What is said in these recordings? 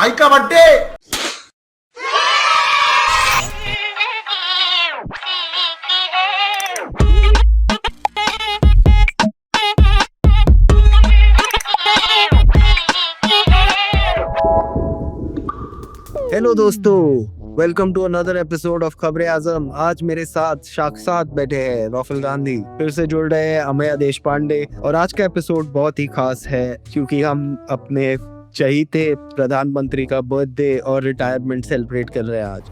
भाई का birthday. Hello दोस्तों, welcome to another episode of खबरें आजम। आज मेरे साथ साक्षात बैठे हैं राहुल गांधी, फिर से जुड़ रहे हैं अमेया देश पांडे। और आज का एपिसोड बहुत ही खास है क्योंकि हम अपने चहीते प्रधानमंत्री का बर्थडे और रिटायरमेंट सेलिब्रेट कर रहे हैं आज।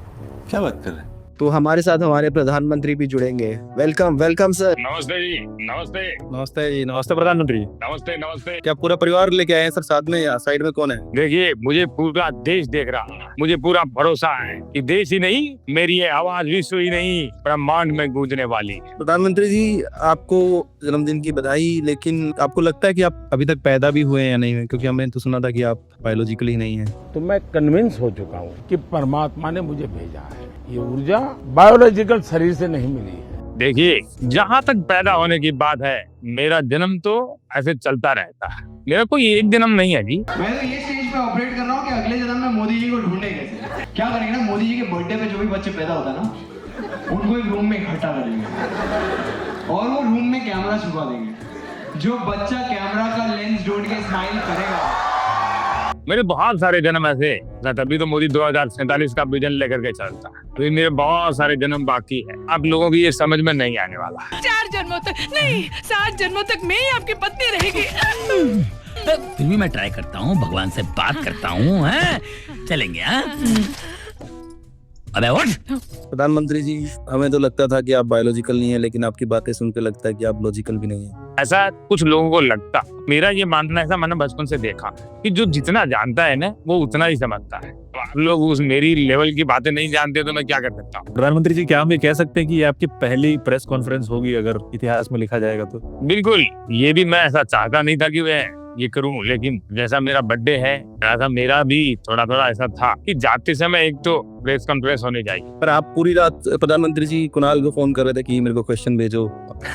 क्या बात कर रहे हैं? तो हमारे साथ हमारे प्रधानमंत्री भी जुड़ेंगे। Welcome welcome sir. नमस्ते जी, नमस्ते नमस्ते जी, नमस्ते प्रधानमंत्री। नमस्ते नमस्ते। क्या पूरा परिवार लेके आए हैं सर साथ में, या साइड में कौन है? देखिए, मुझे पूरा देश देख रहा है। मुझे पूरा भरोसा है कि देश ही नहीं, मेरी ये आवाज विश्व ही नहीं ब्रह्मांड में गूंजने वाली। प्रधानमंत्री जी, आपको जन्मदिन की बधाई। लेकिन आपको लगता है कि आप अभी तक पैदा भी हुए हैं या नहीं हुए? क्योंकि हमने तो सुना था कि आप बायोलॉजिकली नहीं है। तो मैं कन्विंस हो चुका हूँ कि परमात्मा ने मुझे भेजा है। ये ऊर्जा बायोलॉजिकल शरीर से नहीं मिली है। देखिए, जहाँ तक पैदा होने की बात है, मेरा जन्म तो ऐसे चलता रहता है। मेरा कोई एक जन्म नहीं है जी। मैं तो ये स्टेज पे ऑपरेट कर रहा हूँ कि अगले जन्म में मोदी जी को ढूंढे कैसे। क्या करेंगे ना, मोदी जी के बर्थडे पे जो भी बच्चे पैदा होता है ना, उनको एक रूम में इकट्ठा करेंगे और वो रूम में कैमरा छुपा देंगे। जो बच्चा कैमरा का लेंस ढूंढ के स्माइल करेगा। मेरे बहुत सारे जन्म ऐसे, तभी तो मोदी 2047 का विजन लेकर के चलता है। तो मेरे बहुत सारे जन्म बाकी है। आप लोगों की ये समझ में नहीं आने वाला। 4 जन्मों तक नहीं, 7 जन्मों तक मैं ही आपकी पत्नी रहेगी। फिर भी मैं ट्राई करता हूँ, भगवान से बात करता हूँ। चलेंगे? अबे उठ। प्रधानमंत्री जी, हमें तो लगता था कि आप बायोलॉजिकल नहीं है, लेकिन आपकी बातें सुनकर लगता है कि आप लॉजिकल भी नहीं है। ऐसा कुछ लोगों को लगता। मेरा ये मानना ऐसा, मैंने बचपन से देखा कि जो जितना जानता है ना, वो उतना ही समझता है। तो आप लोग उस मेरी लेवल की बातें नहीं जानते तो मैं क्या कर सकता हूँ? प्रधानमंत्री जी, क्या हम ये कह सकते हैं कि ये आपकी पहली प्रेस कॉन्फ्रेंस होगी अगर इतिहास में लिखा जाएगा तो? बिल्कुल। ये भी मैं ऐसा चाहता नहीं था कि मैं ये करूं, लेकिन जैसा मेरा बर्थडे है, ऐसा मेरा भी थोड़ा थोड़ा ऐसा था कि जाते समय एक तो प्रेस कॉन्फ्रेंस होनी चाहिए। पर आप पूरी रात, प्रधानमंत्री जी कुणाल को फोन कर रहे थे कि मेरे को क्वेश्चन भेजो,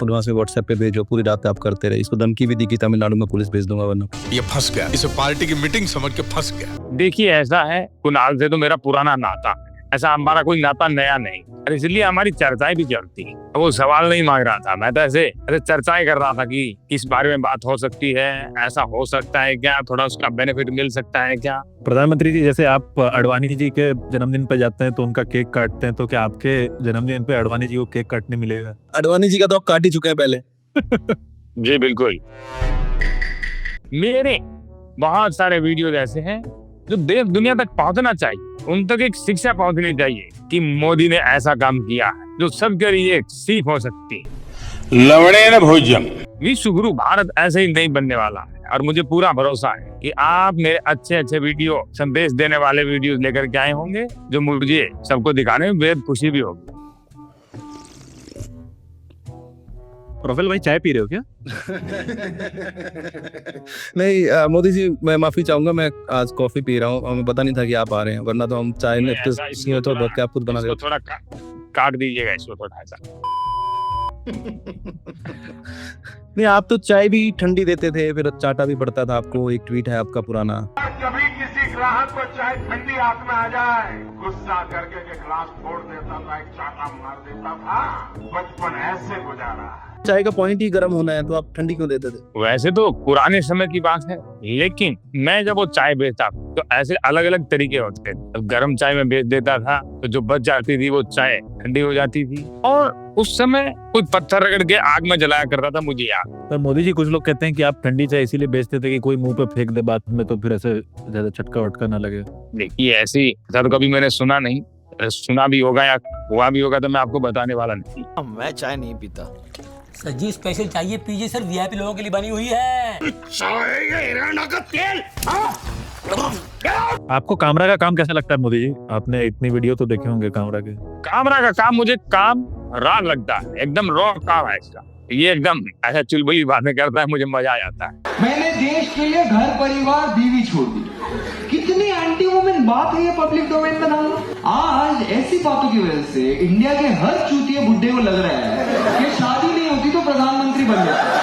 वहाँ से व्हाट्सएप पे भेजो। पूरी रात आप करते रहे। इसको धमकी भी दी कि तमिलनाडु में पुलिस भेज दूंगा वरना। ये फंस गया, इसे पार्टी की मीटिंग समझ के फंस गया। देखिए, ऐसा है, कुणाल से तो मेरा पुराना नाता है। ऐसा हमारा कोई नाता नया नहीं, और इसलिए हमारी चर्चाएं भी चलती हैं। वो सवाल नहीं मांग रहा था, मैं तो ऐसे चर्चाएं कर रहा था कि इस बारे में बात हो सकती है, ऐसा हो सकता है क्या, थोड़ा उसका बेनिफिट मिल सकता है क्या। प्रधानमंत्री जी, जैसे आप अडवाणी जी के जन्मदिन पे जाते हैं तो उनका केक काटते हैं, तो क्या आपके जन्मदिन पे अडवाणी जी को केक काटने मिलेगा? अडवाणी जी का तो आप काट ही चुके हैं पहले। जी बिल्कुल। मेरे बहुत सारे वीडियो ऐसे हैं जो देश दुनिया तक पहुंचना चाहिए। उन तक एक शिक्षा पहुंचनी चाहिए कि मोदी ने ऐसा काम किया है जो सबके लिए एक सीख हो सकती है। लवणेन भोज्यम। विश्व गुरु भारत ऐसे ही नहीं बनने वाला है, और मुझे पूरा भरोसा है कि आप मेरे अच्छे अच्छे वीडियो, संदेश देने वाले वीडियो लेकर के आए होंगे, जो मुझे सबको दिखाने में बेहद खुशी भी होगी। प्रोफेल भाई, चाय पी रहे हो क्या? नहीं मोदी जी, मैं माफी चाहूंगा, मैं आज कॉफी पी रहा हूँ। हमें पता नहीं था कि आप आ रहे हैं, वरना तो हम चाय में तो आप खुद बना देते। थोड़ा काट दीजिएगा इसको थोड़ा सा। नहीं, आप तो चाय भी ठंडी देते थे, फिर चाटा भी पड़ता था आपको। एक ट्वीट है आपका पुराना। कभी किसी ग्राहक को चाय ठंडी हाथ में आ जाए, गुस्सा करके के गिलास फोड़ देता था, एक चाटा मार देता था। बचपन ऐसे गुजारा। चाय का पॉइंट ही गर्म होना है, तो आप ठंडी क्यों देते थे? वैसे तो पुराने समय की बात है, लेकिन मैं जब वो चाय बेचता तो ऐसे अलग अलग तरीके होते थे। गर्म चाय में बेच देता था तो जो बच जाती थी वो चाय ठंडी हो जाती थी, और उस समय कोई पत्थर रगड़ के आग में जलाया करता था, मुझे याद। पर मोदी जी, कुछ लोग कहते हैं कि आप ठंडी चाय इसीलिए बेचते थे कि कोई मुंह पे फेंक दे बाद में, तो फिर ऐसे ज्यादा चटका वटका ना लगे। देखिए, ऐसी तो कभी मैंने सुना नहीं। सुना भी होगा या हुआ भी होगा तो मैं आपको बताने वाला नहीं। मैं चाय नहीं पीता सर जी, स्पेशल चाहिए पीजिए सर, वीआईपी लोगों के लिए बनी हुई है। आपको कामरा का काम कैसा लगता है मोदी जी? आपने इतनी वीडियो तो देखे होंगे कामरा के। कामरा का काम मुझे काम राग लगता है, एकदम रॉ काम है इसका। ये एकदम ऐसा चुलबुली बातें करता है, मुझे मजा आ जाता है। मैंने देश के लिए घर परिवार बीवी छोड़ दी। कितनी एंटी वुमेन बात है ये पब्लिक डोमेन में डालना। आज ऐसी बातों की वजह से इंडिया के हर चूतिए बुड्ढे को लग रहा है कि शादी नहीं होती तो प्रधानमंत्री बन जाता।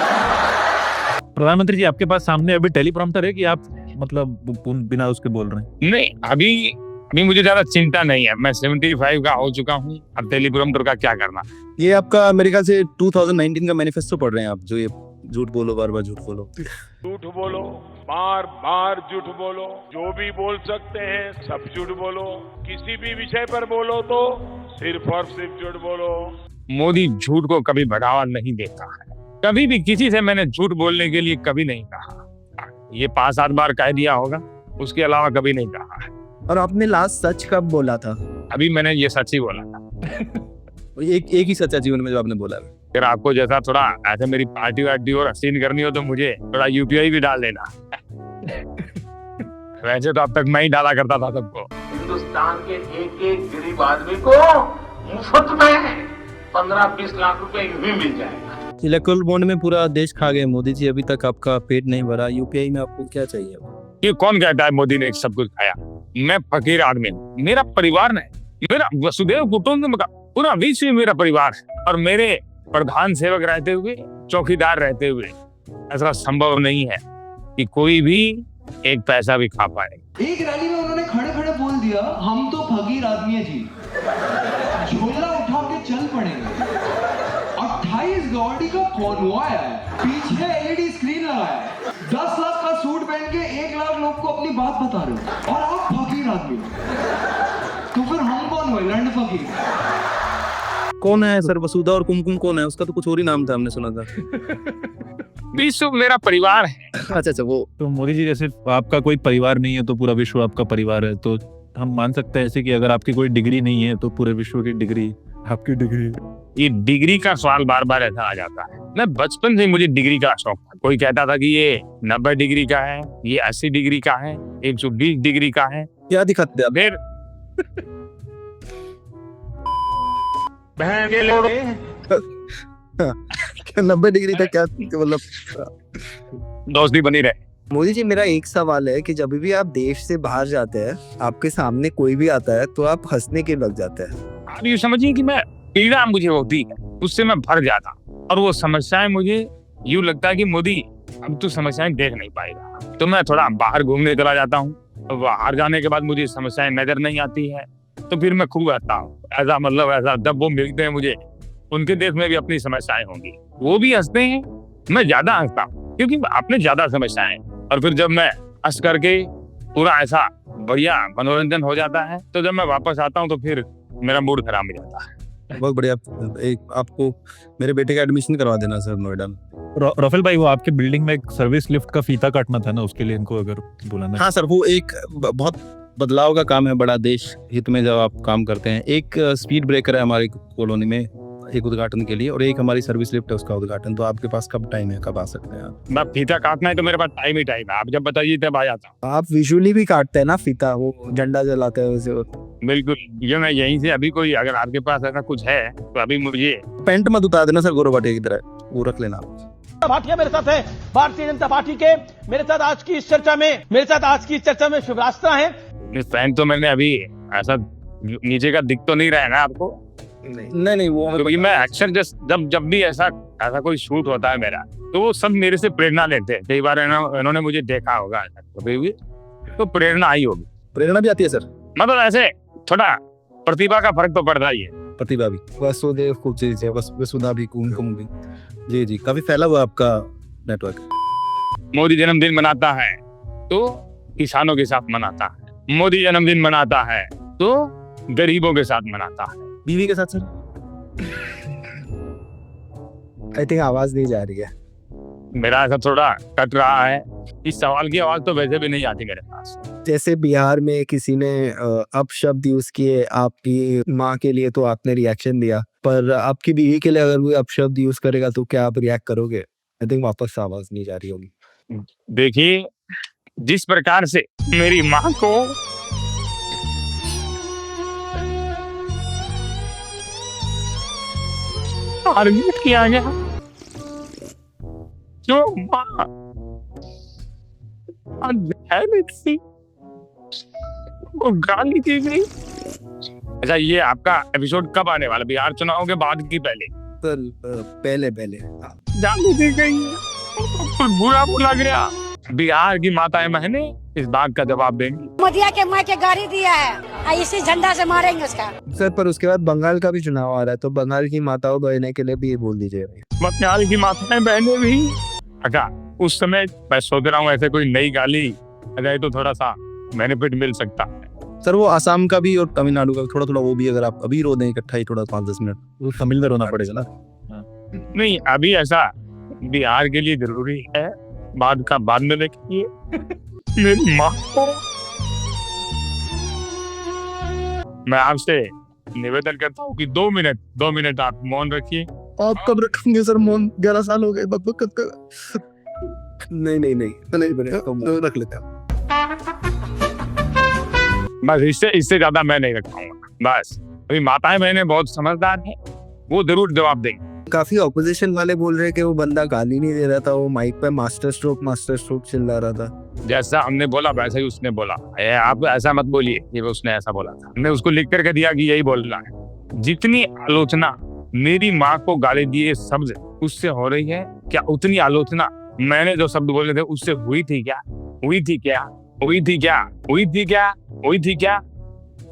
प्रधानमंत्री जी, आपके पास सामने अभी टेलीप्रॉम्प्टर है कि आप मतलब बिना उसके बोल रहे हैं? नहीं, अभी मुझे ज्यादा चिंता नहीं है। मैं 75 का हो चुका हूँ। अब टेलीप्रॉम्प्टर का क्या करना। ये आपका मेरे ख्याल से 2019 का मैनिफेस्टो पढ़ रहे हैं आप, जो ये झूठ बोलो बार बार झूठ बोलो। झूठ बोलो, बार बार झूठ बोलो, जो भी बोल सकते हैं सब झूठ बोलो, किसी भी विषय पर बोलो तो सिर्फ और सिर्फ झूठ बोलो। मोदी झूठ को कभी बढ़ावा नहीं देता है। कभी भी किसी से मैंने झूठ बोलने के लिए कभी नहीं कहा। ये 5-7 बार कह दिया होगा, उसके अलावा कभी नहीं कहा है। और आपने लास्ट सच कब बोला था? अभी मैंने ये सच ही बोला था। एक ही सच्चा जीवन में जो आपने बोला है। फिर आपको जैसा थोड़ा ऐसे मेरी पार्टी वार्टी और हसीन करनी हो तो मुझे थोड़ा यूपीआई भी डाल देना। वैसे तो अब तक मैं ही डाला करता था सबको। हिंदुस्तान के एक एक गरीब आदमी को मुफ्त में 15-20 लाख रुपए यूं ही मिल जाएगा। इलेक्ट्रल बॉन्ड में पूरा देश खा गए मोदी जी, अभी तक आपका पेट नहीं भरा। यूपीआई में आपको क्या चाहिए? ये कौन कहता है मोदी ने सब कुछ खाया? मैं फकीर आदमी हूँ, मेरा परिवार नहीं, मेरा वसुदेव कुटुंबकम का पूरा विश्व मेरा परिवार है। और मेरे प्रधान सेवक रहते हुए, चौकीदार रहते हुए ऐसा संभव नहीं है कि कोई भी एक पैसा भी खा पाए। एक रैली में उन्होंने खड़े खड़े बोल दिया, हम तो फकीर आदमी है जी, झोला उठा के चल पड़ेंगे। 28 गाड़ी का कॉन्वॉय है, पीछे एलईडी स्क्रीन लगा है, 10 लाख का सूट पहन के 1 लाख लोग को अपनी बात बता रहे हो और आप फकीर आदमी हो। तो फिर हम कौन हुए? लंड फकीर। कौन है सर? वसुधा और कुमकुम कौन है? उसका तो कुछ और ही नाम था, हमने सुना था। विश्व मेरा परिवार है। अच्छा, वो तो मोदी जी जैसे आपका कोई परिवार नहीं है तो पूरा विश्व आपका परिवार है, तो हम मान सकते हैं ऐसे कि अगर आपकी कोई डिग्री नहीं है तो पूरे विश्व की डिग्री आपकी डिग्री। ये डिग्री का सवाल बार बार ऐसा आ जाता है। मैं बचपन से मुझे डिग्री का शौक था। कोई कहता था कि ये 90 डिग्री का है, ये 80 डिग्री का है, 120 डिग्री का है। क्या दिखाते हैं? फिर बहन के लोग 90 डिग्री तक क्या मतलब दोस्ती बनी रहे। मोदी जी, मेरा एक सवाल है कि जब भी आप देश से बाहर जाते हैं, आपके सामने कोई भी आता है तो आप हंसने के लग जाते हैं। आप ये समझिए कि मैं पीड़ा मुझे होती है, उससे मैं भर जाता और वो समस्याएं मुझे यूं लगता है कि मोदी अब तो समस्याएं देख नहीं पाएगा। तो मैं थोड़ा बाहर घूमने चला जाता हूँ। बाहर जाने के बाद मुझे समस्याएं नजर नहीं आती है तो फिर मैं खूब हंसता हूँ। ऐसा मतलब ऐसा जब वो मिलते हैं मुझे, उनके देश में भी अपनी समस्याएं होंगी, वो भी हंसते हैं, मैं ज्यादा हंसता हूँ क्योंकि अपने ज्यादा समस्याएं। और फिर जब मैं हंस करके पूरा ऐसा बढ़िया मनोरंजन हो जाता है तो जब मैं वापस आता हूँ तो फिर मेरा मूड खराब हो जाता है। बहुत बढ़िया। एक आपको मेरे बेटे का एडमिशन करवा देना सर नोएडा में। राफेल भाई, वो आपके बिल्डिंग में एक सर्विस लिफ्ट का फीता काटना था ना, उसके लिए इनको अगर बुलाना। हाँ सर, वो एक बहुत बदलाव का काम है, बड़ा देश हित में जब आप काम करते हैं। एक स्पीड ब्रेकर है हमारी कॉलोनी में, एक उद्घाटन के लिए, और एक हमारी सर्विस लिफ्ट है उसका उद्घाटन। तो आपके पास कब टाइम है, कब आ सकते हैं आप? मैं फीता काटना है तो मेरे पास टाइम ही टाइम है, आप जब बताइए तब आ जाता हूँ। आप विजुअली भी काटते हैं ना फीता, वो झंडा जलाते हैं वैसे? बिल्कुल, ये मैं यहीं से अभी कोई अगर आपके पास ऐसा कुछ है तो अभी मुझे पेंट मत उतार देना सर गौरव भाटिया की तरह, वो रख लेना। भाटिया मेरे साथ है, भारतीय जनता पार्टी के। मेरे साथ आज की इस चर्चा में शुभरास्ता है। फैन तो मैंने अभी ऐसा नीचे का दिख तो नहीं रहा है ना आपको? नहीं, वो क्योंकि मैं अक्सर जब भी ऐसा कोई शूट होता है मेरा, तो वो सब मेरे से प्रेरणा लेते हैं। कई बार इन्होंने मुझे देखा होगा कभी भी, तो प्रेरणा आई होगी। प्रेरणा भी आती है सर? मतलब ऐसे थोड़ा प्रतिभा का फर्क तो पड़ता ही है। प्रतिभा भी, वसुदेव कुछ चीज है, वसुधा भी, कुमकुम भी। जी, काफी फैला हुआ आपका नेटवर्क। मोदी जन्मदिन मनाता है तो किसानों के साथ मनाता है, मोदी जन्मदिन मनाता है तो गरीबों के साथ मनाता है। बीवी के साथ सर? आई थिंक आवाज नहीं जा रही है। मेरा ऐसा थोड़ा कट रहा है। इस सवाल की आवाज तो वैसे भी नहीं आती मेरे पास। जैसे बिहार में किसी ने अपशब्द यूज किए आपकी माँ के लिए तो आपने रिएक्शन दिया, पर आपकी बीवी के लिए अगर कोई अपशब्द यूज करेगा तो क्या आप रिएक्ट करोगे? आई थिंक वापस आवाज नहीं जा रही होगी। देखिए, जिस प्रकार से मेरी माँ को टारगेट किया गया, जो माँ थी वो गाली दी गई। अच्छा, ये आपका एपिसोड कब आने वाला? बिहार चुनाव के बाद की पहले? सर पहले गाली दी गई, बुरा बोला गया। बिहार की माताएं बहनें इस बात का जवाब देंगे। मोदिया के माँ के गाड़ी दिया है, इसी झंडा से मारेंगे उसका। सर पर उसके बाद बंगाल का भी चुनाव आ रहा है, तो बंगाल की माताओं बहनों के लिए भी ये बोल दीजिए भाई। बंगाल की माताएं बहनें भी। अच्छा, उस समय मैं सोच रहा हूँ ऐसे कोई नई गाली आ जाए तो थोड़ा सा बेनिफिट मिल सकता है। सर वो आसाम का भी और तमिलनाडु का थोड़ा थोड़ा वो भी, अगर आप अभी रो दें इकट्ठा ही थोड़ा 5-10 मिनट, तो तमिल में रोना पड़ेगा ना। नहीं, अभी ऐसा बिहार के लिए जरूरी है, बाद का बाद में देखिए। मेरी माँ को मैं आपसे निवेदन करता हूँ कि 2 मिनट आप मौन रखिए। आप कब रखेंगे सर मौन? 11 साल हो गए बकबक करते। नहीं बनेगा, तो रख लेते हैं। बस इससे ज्यादा मैं नहीं रख पाऊंगा। बस अभी माताएं बहनें बहुत समझदार हैं, वो जरूर जवाब देंगे। काफी ऑपोजिशन वाले बोल रहे हैं कि वो बंदा गाली नहीं दे रहा था, वो माइक पे मास्टर स्ट्रोक चिल्ला रहा था। जैसा हमने बोला वैसा ही उसने बोला। आप ऐसा मत बोलिए कि उसने ऐसा बोला था। हमने उसको लिख करके दिया कि यही बोलना है। जितनी आलोचना मेरी माँ को गाली दिए शब्द उससे हो रही है, क्या उतनी आलोचना मैंने जो शब्द बोले थे उससे हुई थी क्या?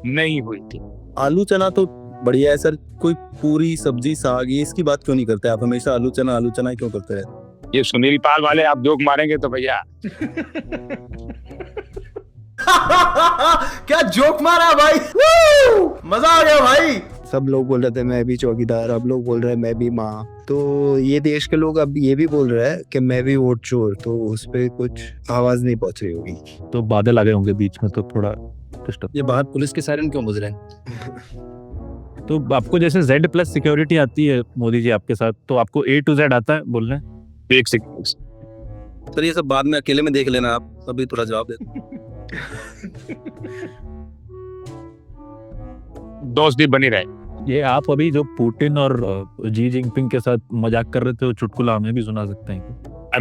नहीं हुई थी। आलू चना तो बढ़िया है सर, कोई पूरी सब्जी साग ये इसकी बात क्यों नहीं करते आप? हमेशा आलू चना ही क्यों करते रहते? ये सुनील पाल वाले आप जोक मारेंगे तो भैया क्या जोक मारा भाई, मजा आ गया भाई। सब लोग बोल रहे थे मैं भी चौकीदार, अब लोग बोल रहे हैं मैं भी माँ। तो ये देश के लोग अब ये भी बोल रहे हैं कि मैं भी वोट चोर, तो उस पे कुछ आवाज नहीं पहुंच रही होगी। तो बादल आ गए होंगे बीच में, तो थोड़ा डिस्टर्ब। ये बाहर पुलिस के सायरन क्यों बज रहे हैं? तो आपको जैसे Z+ सिक्योरिटी आती है मोदी जी आपके साथ, तो आपको A to Z आता है बोलने? एक सेकंड सर ये सब बाद में अकेले में देख लेना, आप अभी थोड़ा जवाब दे। दोस्ती बनी रहे। ये आप अभी जो पुतिन और जी जिनपिंग के साथ मजाक कर रहे थे, वो चुटकुला हमें भी सुना सकते हैं?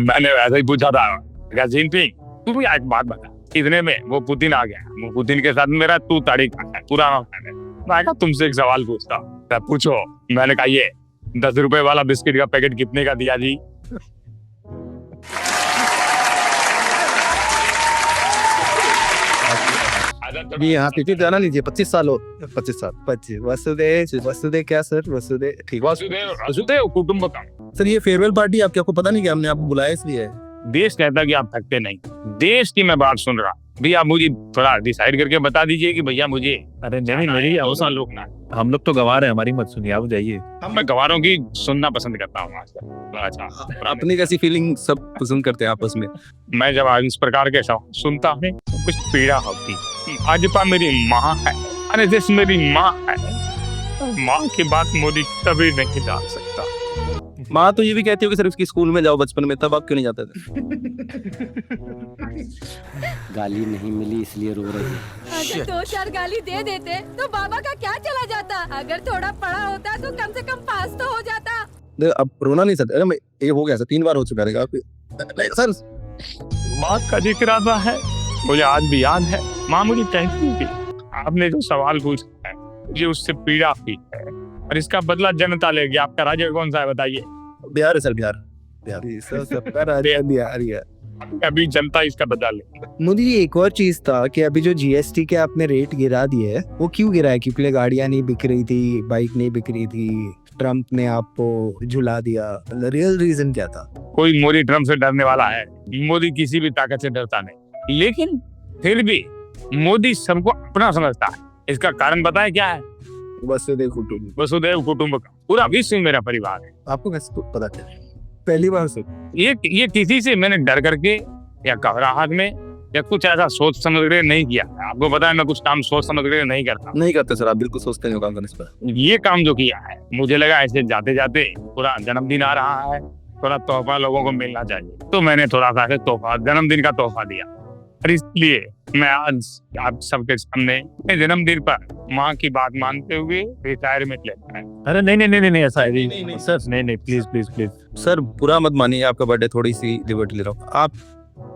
मैंने ऐसा ही पूछा था, जिनपिंग तू एक बात बता, इतने में वो पुतिन आ गया। वो पुतिन के साथ मेरा तू तारीख पुराना है। मैं तुमसे एक सवाल पूछता हूँ, पूछो। मैंने कहा ये 10 रुपए वाला बिस्किट का पैकेट कितने का दिया जी? ये यहाँ पे जाना लीजिए। 25 साल हो, 25 साल 25 वसुदेव क्या सर? वसुदेव ठीक। वसुदेव कुटुंबकम। सर ये फेयरवेल पार्टी आपकी, आपको पता नहीं कि हमने आपको बुलाया इसलिए? देश कहता कि आप थकते नहीं। देश की मैं बात सुन रहा। भैया आप मुझे थोड़ा डिसाइड करके बता दीजिए कि भैया मुझे। अरे नहीं, मेरी लोग ना, हम लोग तो गवार हैं, हमारी मत सुनिए, आप जाइए। मैं गवारों की सुनना पसंद करता हूँ। अच्छा, अपनी कैसी फीलिंग सब पसंद करते हैं आपस में? मैं जब इस प्रकार के शब्द सुनता हूँ तो कुछ पीड़ा होती। भाजपा मेरी माँ है, RSS मेरी माँ है। माँ की बात मोदी कभी नहीं डाल सकता। माँ तो ये भी कहती हो कि सर इसकी स्कूल में जाओ बचपन में, तब आप क्यों नहीं जाते थे? गाली नहीं मिली इसलिए रो रही है। अगर 2-4 गाली दे देते तो बाबा का क्या चला जाता? अगर थोड़ा पढ़ा होता तो कम से कम पास तो हो जाता। अब रोना नहीं सर। अरे ये हो गया सर, 3 बार हो चुका है नहीं सर। माँ का जिक्र आता है, मुझे आज भी याद है। माँ मुझे कहती थी, आपने जो सवाल पूछा है मुझे उससे पीड़ा हुई है और इसका बदला जनता लेगी। आपका राज्य कौन सा है बताइए? बिहार है सर, बिहार। सबका राज्य बिहार ही है। अभी जनता इसका बदला लेगी। मोदी जी एक और चीज था कि अभी जो GST के आपने रेट गिरा दिए है, वो क्यों गिरा है? क्योंकि गाड़ियां नहीं बिक रही थी, बाइक नहीं बिक रही थी, ट्रम्प ने आपको झुला दिया। रियल रीजन क्या था? कोई मोदी ट्रम्प से डरने वाला है? मोदी किसी भी ताकत से डरता नहीं, लेकिन फिर भी मोदी सबको अपना समझता है। इसका कारण बताए क्या है? वसुदेव कुटुंबकम। पूरा विश्व मेरा परिवार है। आपको कैसे पता चला? पहली बार से ये किसी से मैंने डर करके या घबराहट में या कुछ ऐसा सोच समझ कर नहीं किया। आपको पता है मैं कुछ काम सोच समझ कर नहीं करते सर। आप बिल्कुल सोचते नहीं हो काम करने पर। ये काम जो किया है, मुझे लगा ऐसे जाते जाते पूरा जन्मदिन आ रहा है, थोड़ा तोहफा लोगों को मिलना चाहिए, तो मैंने थोड़ा सा तोहफा, जन्मदिन का तोहफा दिया। और इसलिए मैं आज आप सबके सामने जन्मदिन पर माँ की बात मानते हुए रिटायरमेंट लेता है। अरे नहीं ऐसा है नहीं सर, नहीं प्लीज सर बुरा मत मानिए, आपका बर्थडे, थोड़ी सी लिबर्टी ले रहा हूँ। आप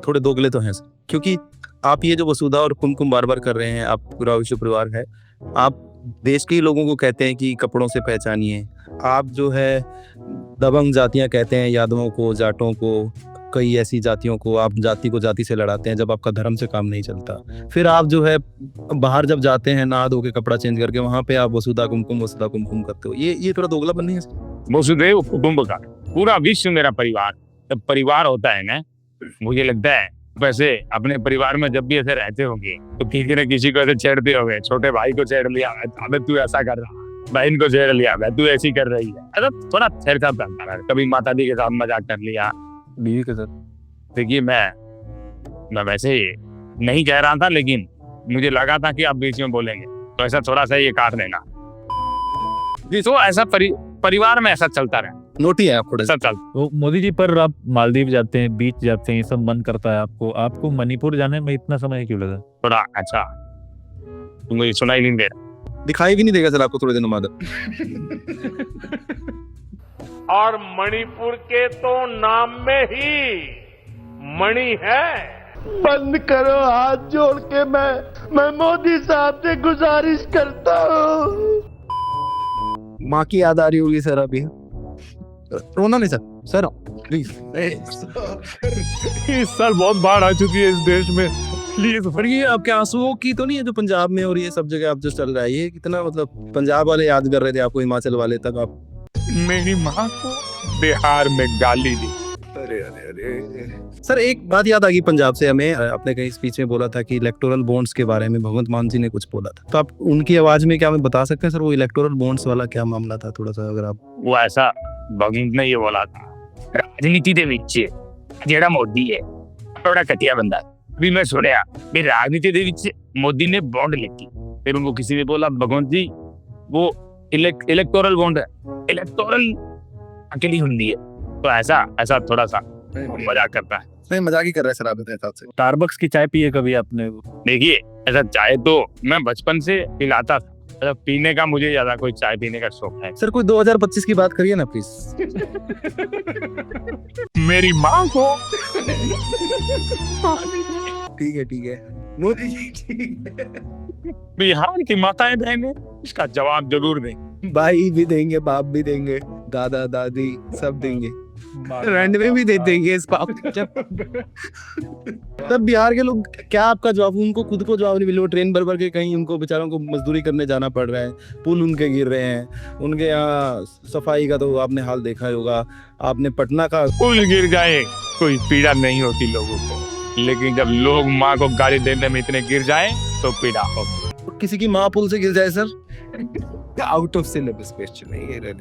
थोड़े दोगले तो हैं सर, क्योंकि आप ये जो वसुधा और कुमकुम बार कर रहे हैं, आप पूरा विश्व परिवार है, आप देश के लोगों को कहते हैं कि कपड़ों से पहचानिए। आप जो है दबंग जातियां कहते हैं यादवों को, जाटों को, कई ऐसी जातियों को, आप जाति को जाति से लड़ाते हैं जब आपका धर्म से काम नहीं चलता। फिर आप जो है बाहर जब जाते हैं नहा धो के कपड़ा चेंज करके, वहां पे आप वसुधा कुमकुम करते हो। ये थोड़ा दोगलापन नहीं है? वसुधैव कुटुंबकम, पूरा विश्व मेरा परिवार। जब परिवार होता है ना, मुझे लगता है वैसे अपने परिवार में जब भी ऐसे रहते होंगे तो किसी न किसी को ऐसे छेड़ते होंगे। छोटे भाई को छेड़ लिया, अबे तू ऐसा कर रहा, बहन को छेड़ लिया, तू ऐसी कर रही है। मतलब थोड़ा छेड़छाड़ करता रहा। कभी माता दी के साथ मजाक कर लिया, बीवी के साथ। देखिए मैं वैसे नहीं कह रहा था, लेकिन मुझे लगा था कि आप बीच में बोलेंगे तो ऐसा थोड़ा सा ये काट देना। तो ऐसा परिवार में ऐसा चलता रहा, नोटी है आपको सब चलता। तो मोदी जी, पर आप मालदीव जाते हैं, बीच जाते हैं, ये सब मन करता है आपको मणिपुर जाने में इतना समय क्यों लगा? थोड़ा अच्छा, तुमको ये सुनाई नहीं दे रहा? दिखाई भी नहीं देगा सर आपको थोड़े दिनों बाद। और मणिपुर के तो नाम में ही मणि है। बंद करो, हाथ जोड़ के मैं मोदी साहब से गुजारिश करता हूँ। माँ की याद आ रही होगी सर अभी? रोना नहीं सर प्लीज। इस साल बहुत बाढ़ आ चुकी है इस देश में, प्लीज। पर ये आपके आंसुओं की तो नहीं है जो पंजाब में और ये सब जगह आप जो चल रहा है, ये कितना मतलब पंजाब वाले याद कर रहे थे आपको, हिमाचल वाले तक आप। मेरी माँ को बिहार में गाली दी। सर एक बात याद आ गई पंजाब से हमें, आपने कहीं स्पीच में बोला था कि इलेक्टोरल बॉन्ड्स के बारे में भगवंत मान जी ने कुछ बोला था, तो आप उनकी आवाज में क्या हमें बता सकते हैं सर वो इलेक्टोरल बॉन्ड्स वाला क्या मामला था, थोड़ा सा अगर आप। वो ऐसा भगवंत ने ये बोला था, राजनीति ਦੇ ਵਿੱਚ ਜਿਹੜਾ ਮੋਦੀ ਹੈ ਬੜਾ ਘਟੀਆ ਬੰਦਾ भी मैं सुनया भी राजनीति ਦੇ ਵਿੱਚ मोदी ने बॉन्ड लेती, फिर उनको किसी ने बोला भगवंत जी वो इलेक्टोरल बॉन्ड है, इलेक्टोरल अकेली हुंदी है। तो ऐसा थोड़ा सा मजाक करता है। नहीं मजाक ही कर रहे हैं सर आप अपने हिसाब से। स्टारबक्स की चाय पी है कभी आपने? देखिए ऐसा चाय तो मैं बचपन से पिलाता था, मतलब पीने का मुझे ज्यादा कोई चाय पीने का शौक है। सर कोई 2025 की बात करिए ना प्लीज। मेरी माँ को ठीक है मोदी जी ठीक है। बिहार की माताएं बहनें इसका जवाब जरूर दें। भाई भी देंगे, बाप भी देंगे, दादा दादी सब देंगे, रैंड में भी दे देंगे इस बाप तब बिहार के लोग क्या आपका जवाब, उनको खुद को जवाब नहीं मिले, वो ट्रेन भर के कहीं उनको बेचारों को मजदूरी करने जाना पड़ रहा है, पुल उनके गिर रहे हैं, उनके यहाँ सफाई का तो आपने हाल देखा ही होगा, आपने पटना का पुल गिर जाए कोई पीड़ा नहीं होती लोगों को, लेकिन जब लोग माँ को गाली देने में इतने गिर जाए तो पीड़ा होगी। किसी की माँ पुल से गिर जाए sir, out of syllabus question है ये।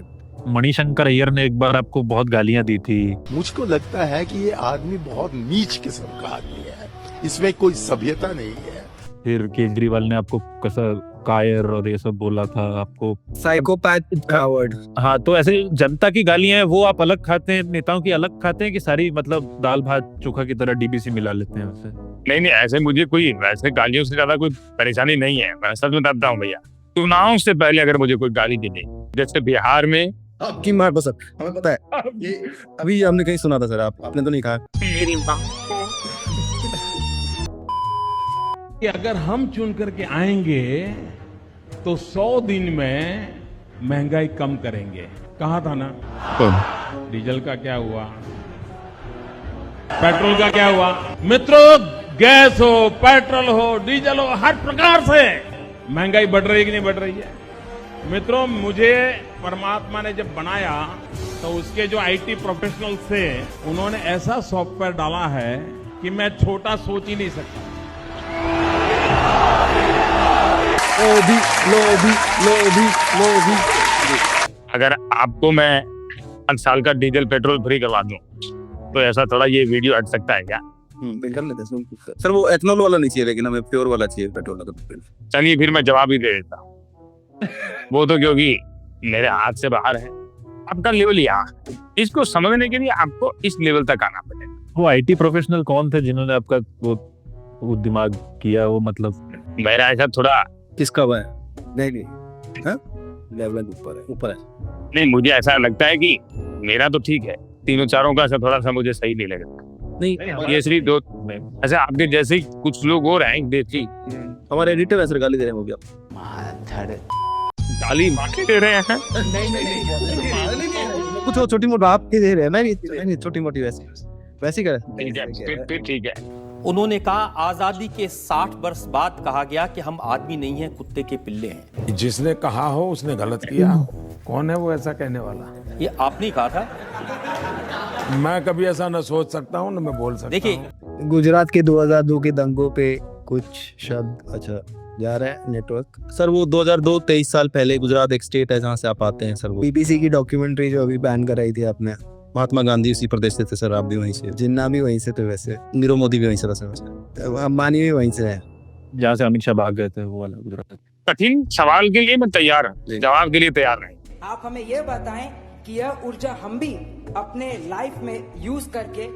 मणिशंकर अय्यर ने एक बार आपको बहुत गालियां दी थी। मुझको लगता है कि ये आदमी बहुत नीच किस्म का आदमी है, इसमें कोई सभ्यता नहीं है। फिर केजरीवाल ने आपको कैसा कायर और ये सब बोला था आपको, साइकोपैथ कावर्ड। हाँ, तो ऐसे जनता की गालियां हैं वो आप अलग खाते हैं, नेताओं की अलग खाते हैं कि सारी मतलब दाल भात चोखा की तरह डीबीसी मिला लेते हैं वैसे? नहीं ऐसे मुझे कोई वैसे गालियों से ज्यादा कोई परेशानी नहीं है। मैं सच बताता हूँ भैया, चुनाव से पहले अगर मुझे कोई गाली दे दे, जैसे बिहार में आपकी मार पर सर हमें पता है, ये अभी हमने कहीं सुना था सर, आपने तो नहीं कहा। मेरी माँ कि अगर हम चुन करके आएंगे तो 100 दिन में महंगाई कम करेंगे। कहा था ना, डीजल का क्या हुआ, पेट्रोल का क्या हुआ? मित्रों, गैस हो, पेट्रोल हो, डीजल हो, हर प्रकार से महंगाई बढ़ रही है कि नहीं बढ़ रही है? मित्रों, मुझे परमात्मा ने जब बनाया तो उसके जो आईटी प्रोफेशनल थे उन्होंने ऐसा सॉफ्टवेयर डाला है कि मैं छोटा सोच ही नहीं सकता। लोभी। अगर आपको मैं 5 साल का डीजल पेट्रोल फ्री करवा दूं तो ऐसा थोड़ा ये वीडियो हट सकता है क्या? कर लेते हैं सर, वो एथनॉल वाला नहीं चाहिए, लेकिन हमें प्योर वाला चाहिए पेट्रोल का। चलिए फिर मैं जवाब ही दे देता हूँ। वो तो क्योंकि मेरे हाथ से बाहर है, आपका लेवल यहाँ, इसको समझने के लिए आपको इस लेवल तक आना पड़ेगा। वो आईटी प्रोफेशनल कौन थे जिन्होंने आपका वो दिमाग किया, वो मतलब मेरा ऐसा थोड़ा किसका हुआ है? नहीं लेवल ऊपर है। नहीं, मुझे ऐसा लगता है कि मेरा तो ठीक है, तीनों चारों का ऐसा थोड़ा सा मुझे सही नहीं लगा। नहीं ये सिर्फ 2 ऐसे आपके जैसे ही कुछ लोग और हैं देखी, हमारे एडिटर ऐसे गाली दे रहे हैं, वो भी गाली मार के दे रहे हैं। नहीं कुछ छोटी मोटी आप के दे रहे हैं, नहीं छोटी मोटी वैसे वैसे ही ठीक है, करे फिर ठीक है। उन्होंने कहा आजादी के 60 वर्ष बाद कहा गया कि हम आदमी नहीं हैं, कुत्ते के पिल्ले हैं। जिसने कहा हो उसने गलत किया हो। कौन है वो ऐसा कहने वाला? ये आपने ही कहा था। मैं कभी ऐसा न सोच सकता हूँ न मैं बोल सकता देखिए हूँ। गुजरात के 2002 के दंगों पे कुछ शब्द अच्छा जा रहा है नेटवर्क। सर वो 2002-23 साल पहले गुजरात एक स्टेट है जहाँ से आप आते हैं सर। वो बीबीसी की डॉक्यूमेंट्री जो अभी बैन कराई थी आपने, महात्मा गांधी उसी प्रदेश से थे सर, आप भी वहीं से। जिन्ना भी वहीं से थे वैसे, नीरव मोदी भी वहीं से वैसे। अंबानी भी वहीं से है। जहाँ से अमित शाह भाग गए थे वो वाला गुजरात। कठिन सवाल के लिए मैं तैयार हूँ, जवाब के लिए तैयार नहीं। आप हमें ये बताएं कि यह ऊर्जा हम भी अपने लाइफ में यूज करके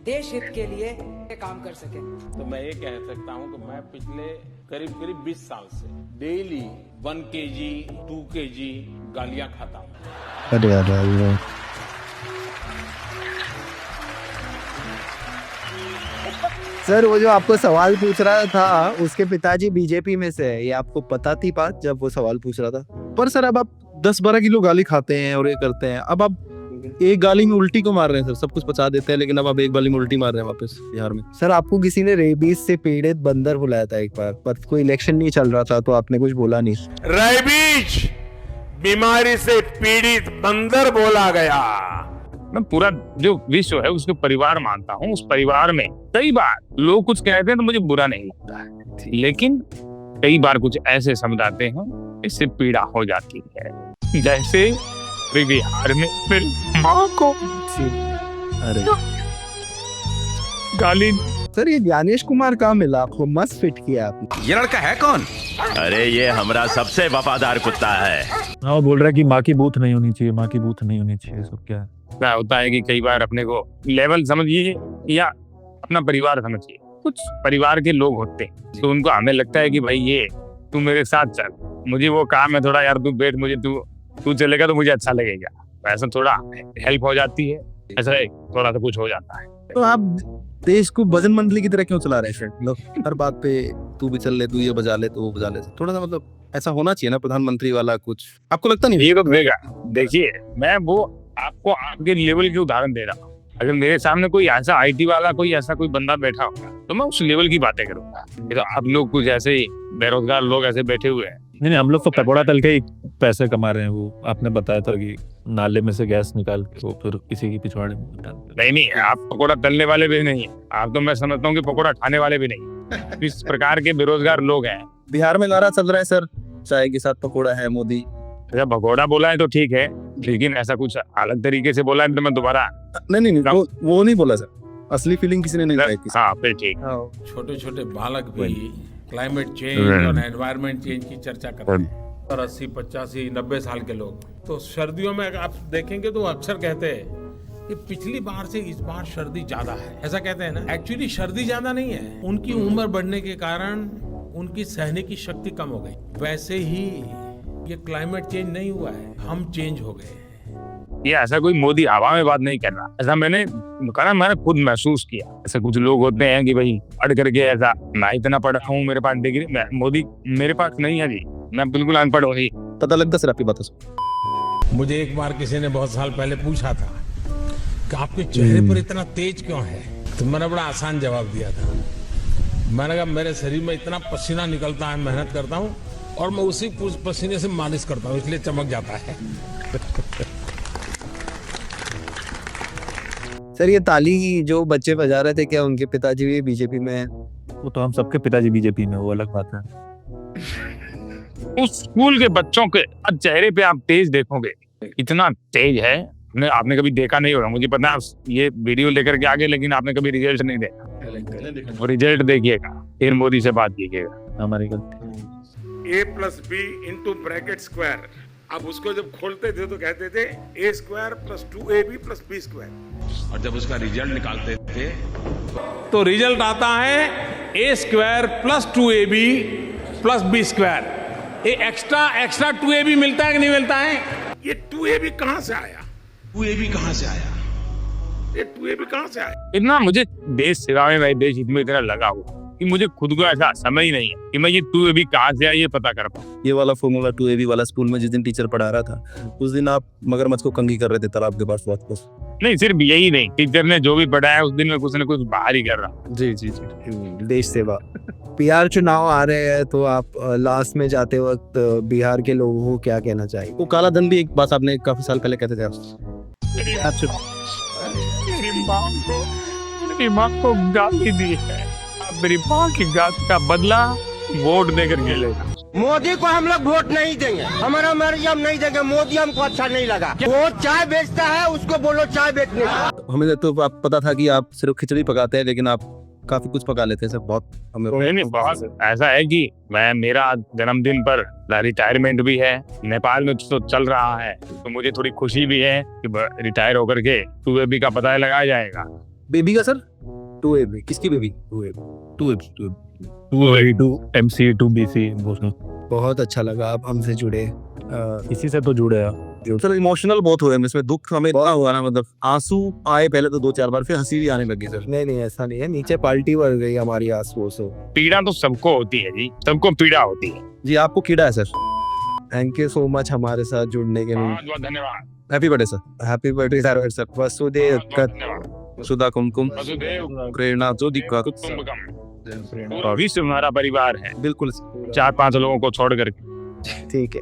देश हित के लिए काम कर सके। तो मैं ये कह सकता हूँ कि मैं पिछले करीब 20 साल से डेली 1 kg 2 kg गालियां खाता हूँ। अरे यार सर वो जो आपको सवाल पूछ रहा था उसके पिताजी बीजेपी में से है, ये आपको पता थी बात जब वो सवाल पूछ रहा था? पर सर अब आप 10-12 किलो गाली खाते हैं और ये करते हैं, अब आप एक गाली में उल्टी को मार रहे हैं सर। सब कुछ पचा देते हैं लेकिन अब आप एक गाली में उल्टी मार रहे हैं वापस बिहार में। सर आपको किसी ने रेबीज से पीड़ित बंदर बुलाया था एक बार, पर कोई इलेक्शन नहीं चल रहा था तो आपने कुछ बोला नहीं। रेबीज बीमारी से पीड़ित बंदर बोला गया। मैं पूरा जो विश्व है उसको परिवार मानता हूँ। उस परिवार में कई बार लोग कुछ कहते हैं तो मुझे बुरा नहीं लगता है, लेकिन कई बार कुछ ऐसे शब्द आते हैं इससे पीड़ा हो जाती है। जैसे बिहार में मेरी माँ को अरे गाली। सर ये ज्ञानेश कुमार कहाँ मिला आपको? मस्त फिट किया आपने। ये लड़का है कौन? अरे ये हमारा सबसे वफादार कुत्ता है। हाँ वो बोल रहा है कि माँ की बूथ नहीं होनी चाहिए, माँ की बूथ नहीं होनी चाहिए। सब क्या है? क्या होता है कि कई बार अपने को लेवल समझिए या अपना परिवार समझिए, कुछ परिवार के लोग होते हैं तो उनको हमें लगता है कि भाई ये तू मेरे साथ चल, मुझे वो काम है थोड़ा यार, तू बैठ, मुझे तू चलेगा तो मुझे अच्छा लगेगा। ऐसा थोड़ा हेल्प हो जाती है, ऐसा थोड़ा सा कुछ हो जाता है। तो आप देश को भजन मंडली की तरह क्यों चला रहे हैं? लोग हर बात पे तू भी चल ले, तू ये बजा ले, तो वो बजा ले। थोड़ा सा मतलब ऐसा होना चाहिए ना, प्रधानमंत्री वाला कुछ। आपको लगता नहीं? ये तो देगा। देखिए मैं वो आपको आपके लेवल के उदाहरण दे रहा हूँ। अगर मेरे सामने कोई ऐसा आईटी वाला कोई ऐसा कोई बंदा बैठा होगा तो मैं उस लेवल की बातें करूंगा। ये तो आप लोग कुछ ऐसे ही बेरोजगार लोग ऐसे बैठे हुए हैं। नहीं हम लोग तो पकौड़ा तल के ही पैसे कमा रहे हैं। वो आपने बताया था कि नाले में से गैस निकाल के वो फिर किसी की पिछवाड़े में डाल। नहीं आप पकौड़ा तलने वाले भी नहीं है, आप तो मैं समझता हूँ कि पकौड़ा खाने वाले भी नहीं। इस प्रकार के बेरोजगार लोग हैं। बिहार में नारा चल रहा है सर, चाय के साथ पकौड़ा है मोदी। अच्छा भगोड़ा बोला है तो ठीक है, लेकिन ऐसा कुछ अलग तरीके से बोला है तो मैं दोबारा नहीं वो नहीं बोला सर। असली फीलिंग किसी ने नहीं बताई। हाँ फिर ठीक। छोटे छोटे बालक भी क्लाइमेट चेंज और एनवायरमेंट चेंज की चर्चा करते हैं। और 80, 85, 90 साल के लोग तो सर्दियों में आप देखेंगे तो अक्सर कहते हैं कि पिछली बार से इस बार सर्दी ज्यादा है, ऐसा कहते हैं ना। एक्चुअली सर्दी ज्यादा नहीं है, उनकी उम्र बढ़ने के कारण उनकी सहने की शक्ति कम हो गई। वैसे ही ये क्लाइमेट चेंज नहीं हुआ है, हम चेंज हो गए। ये ऐसा कोई मोदी हवा में बात नहीं कर रहा, ऐसा मैंने खुद महसूस किया। ऐसे कुछ लोग होते हैं कि भाई पढ़ करके ऐसा, मैं इतना पढ़ा हूँ, मेरे पास डिग्री, मोदी मेरे पास नहीं है जी, मैं बिल्कुल अनपढ़ हूँ ही। पता लगता सर आपकी बातों से। मुझे एक बार किसी ने बहुत साल पहले पूछा था कि आपके चेहरे पर इतना तेज क्यों है, तो मैंने बड़ा आसान जवाब दिया था। मैंने कहा मेरे शरीर में इतना पसीना निकलता है, मेहनत करता हूँ और मैं उसी पसीने से मालिश करता हूँ, इसलिए चमक जाता है। सर ये ताली जो बच्चे बजा रहे थे, क्या उनके पिताजी भी बीजेपी में है? वो तो हम सबके पिताजी बीजेपी में, वो अलग बात है। उस स्कूल के बच्चों के चेहरे पे आप तेज देखोगे, इतना तेज है, आपने कभी देखा नहीं होगा। मुझे पता है ये वीडियो लेकर के आगे, लेकिन आपने कभी रिजल्ट नहीं देखा। और रिजल्ट देखिएगा, फिर मोदी से बात कीजिएगा। हमारी गलती। A+B into bracket square. अब उसको जब खोलते थे तो कहते थे A² + 2AB + B²। और जब उसका रिजल्ट निकालते थे तो रिजल्ट आता है A² + 2AB + B²। ये एक्स्ट्रा 2AB मिलता है कि नहीं मिलता है? ये 2AB कहाँ से आया? 2AB कहाँ से आया? ये 2AB कहाँ से आया? इतना मुझे देश सेवा में, देश हित में इतना लगा हुआ, कि मुझे खुद को ऐसा समय ही नहीं है कि मैं ये 2AB कहाँ से आया ये पता कर पाऊँ। ये वाला फॉर्मूला 2AB वाला स्कूल में जिस दिन टीचर पढ़ा रहा था उस दिन आप मगरमच्छ को कंघी कर रहे थे तालाब के पास बहुत कुछ। नहीं, सिर्फ यही नहीं, टीचर ने जो भी पढ़ाया उस दिन में कुछ न कुछ बाहर ही कर रहा। जी जी जी, देश सेवा। बिहार चुनाव आ रहे हैं तो आप लास्ट में जाते वक्त बिहार के लोगों को क्या कहना चाहिए? वो काला धन भी एक बात आपने काफी साल पहले कहते थे आप। मेरी माँ को गाली दी है, अब मेरी माँ की गाली का बदला वोट देकर के लेगा। मोदी को हम लोग वोट नहीं देंगे, हमारा मर्जी हम नहीं देंगे। मोदी हमको अच्छा नहीं लगा। वो चाय बेचता है उसको बोलो चाय बेचने। हमें तो आप पता था कि आप सिर्फ खिचड़ी पकाते हैं लेकिन आप काफी कुछ पका लेते हैं सर। बहुत हमें नहीं, बहुत ऐसा है कि मेरा जन्मदिन पर रिटायरमेंट भी है, नेपाल में तो चल रहा है, तो मुझे थोड़ी खुशी भी है कि रिटायर होकर के 2AB का पता लगाया जाएगा। बेबी का सर 2AB किसकी बेबी? 2A2 MC 2BC। बहुत अच्छा लगा आप हमसे जुड़े। इसी से तो जुड़े हैं सर। इमोशनल बहुत हुए इसमें, दुख हमें इतना हुआ ना, मतलब आंसू आए पहले तो 2-4 बार, फिर हंसी भी आने लगी सर। नहीं ऐसा नहीं है, नीचे पार्टी बढ़ गई हमारी आंसुओं से। पीड़ा तो सबको होती है जी, सबको पीड़ा होती है जी। आपको कीड़ा है sir. Thank you so much हमारे साथ जुड़ने के लिए। बहुत धन्यवाद। Happy birthday sir. Happy birthday sir. वसुदेव सुधा कुमकुम प्रेरणा ज्योतिका पूरा विश्व हमारा परिवार है। बिल्कुल 4-5 लोगों को छोड़ करके। ठीक है।